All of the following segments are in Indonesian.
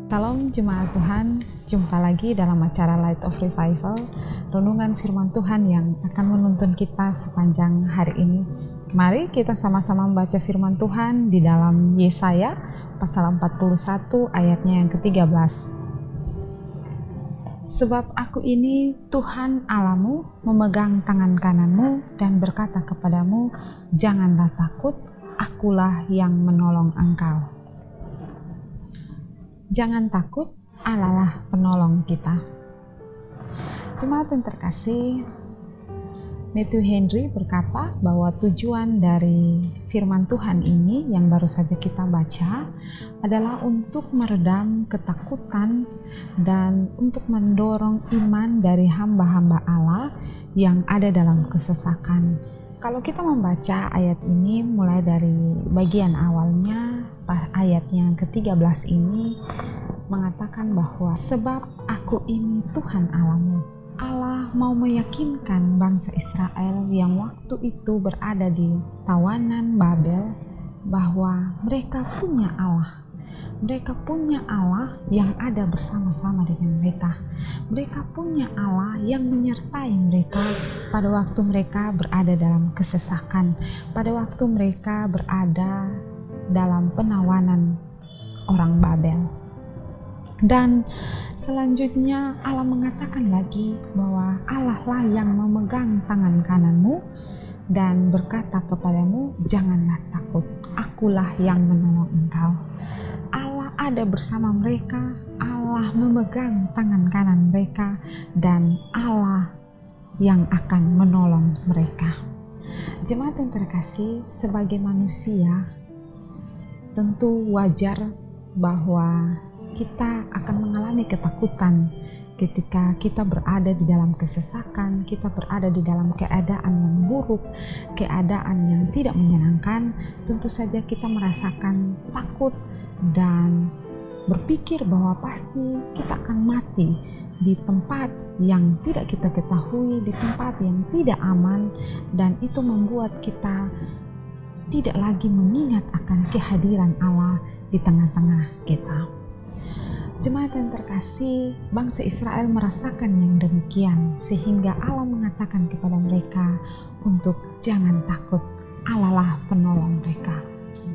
Salam jemaat Tuhan, jumpa lagi dalam acara Light of Revival, renungan firman Tuhan yang akan menuntun kita sepanjang hari ini. Mari kita sama-sama membaca firman Tuhan di dalam Yesaya pasal 41 ayatnya yang ke-13. Sebab aku ini Tuhan Allahmu, memegang tangan kananmu dan berkata kepadamu, janganlah takut, akulah yang menolong engkau. Jangan takut, Allah lah penolong kita. Jemaat yang terkasih, Matthew Henry berkata bahwa tujuan dari firman Tuhan ini yang baru saja kita baca adalah untuk meredam ketakutan dan untuk mendorong iman dari hamba-hamba Allah yang ada dalam kesesakan. Kalau kita membaca ayat ini mulai dari bagian awalnya, ayatnya yang ke-13 ini mengatakan bahwa sebab aku ini Tuhan Allahmu. Allah mau meyakinkan bangsa Israel yang waktu itu berada di tawanan Babel bahwa mereka punya Allah. Mereka punya Allah yang ada bersama-sama dengan mereka. Mereka punya Allah yang menyertai mereka pada waktu mereka berada dalam kesesakan, pada waktu mereka berada dalam penawanan orang Babel. Dan selanjutnya Allah mengatakan lagi bahwa Allah lah yang memegang tangan kananmu dan berkata kepadamu, janganlah takut, akulah yang menolong engkau. Allah ada bersama mereka, Allah memegang tangan kanan mereka, dan Allah yang akan menolong mereka. Jemaat yang terkasih, sebagai manusia, tentu wajar bahwa kita akan mengalami ketakutan ketika kita berada di dalam kesesakan, kita berada di dalam keadaan yang buruk, keadaan yang tidak menyenangkan. Tentu saja kita merasakan takut dan berpikir bahwa pasti kita akan mati di tempat yang tidak kita ketahui, di tempat yang tidak aman, dan itu membuat kita tidak lagi mengingat akan kehadiran Allah di tengah-tengah kita. Jemaat yang terkasih, bangsa Israel merasakan yang demikian, sehingga Allah mengatakan kepada mereka untuk jangan takut, Allah lah penolong mereka.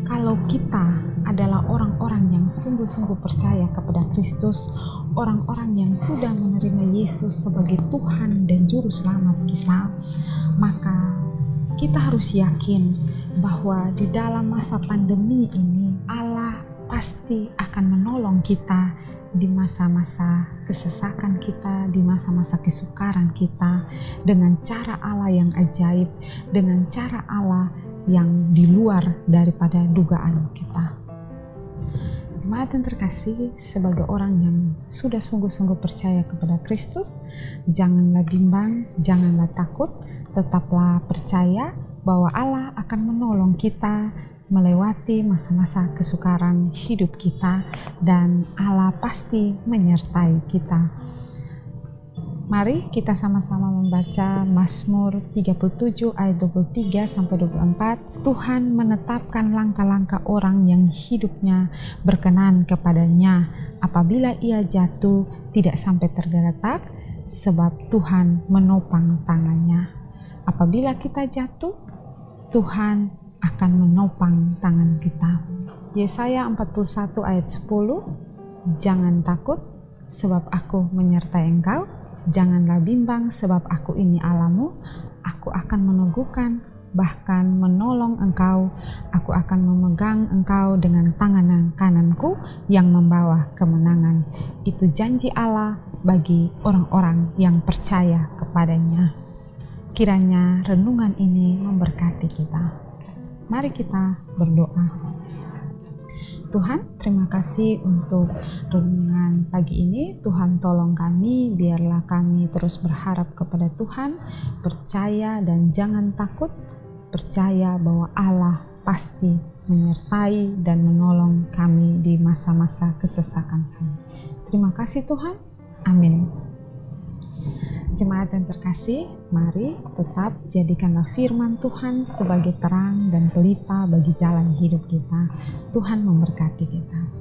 Kalau kita adalah orang-orang yang sungguh-sungguh percaya kepada Kristus, orang-orang yang sudah menerima Yesus sebagai Tuhan dan Juru Selamat kita, maka kita harus yakin bahwa di dalam masa pandemi ini Allah pasti akan menolong kita di masa-masa kesesakan kita, di masa-masa kesukaran kita, dengan cara Allah yang ajaib, dengan cara Allah yang di luar daripada dugaan kita. Jemaat yang terkasih, sebagai orang yang sudah sungguh-sungguh percaya kepada Kristus, janganlah bimbang, janganlah takut, tetaplah percaya bahwa Allah akan menolong kita melewati masa-masa kesukaran hidup kita, dan Allah pasti menyertai kita. Mari kita sama-sama membaca Mazmur 37 ayat 23-24. Tuhan menetapkan langkah-langkah orang yang hidupnya berkenan kepadanya. Apabila ia jatuh, tidak sampai tergeletak, sebab Tuhan menopang tangannya. Apabila kita jatuh, Tuhan akan menopang tangan kita. Yesaya 41 ayat 10. Jangan takut, sebab aku menyertai engkau. Janganlah bimbang, sebab aku ini Allahmu. Aku akan meneguhkan, bahkan menolong engkau. Aku akan memegang engkau dengan tangan kananku yang membawa kemenangan. Itu janji Allah bagi orang-orang yang percaya kepadanya. Kiranya renungan ini memberkati kita. Mari kita berdoa. Tuhan, terima kasih untuk renungan pagi ini. Tuhan, tolong kami, biarlah kami terus berharap kepada Tuhan, percaya dan jangan takut, percaya bahwa Allah pasti menyertai dan menolong kami di masa-masa kesesakan kami. Terima kasih Tuhan. Amin. Jemaat yang terkasih, mari tetap jadikanlah firman Tuhan sebagai terang dan pelita bagi jalan hidup kita. Tuhan memberkati kita.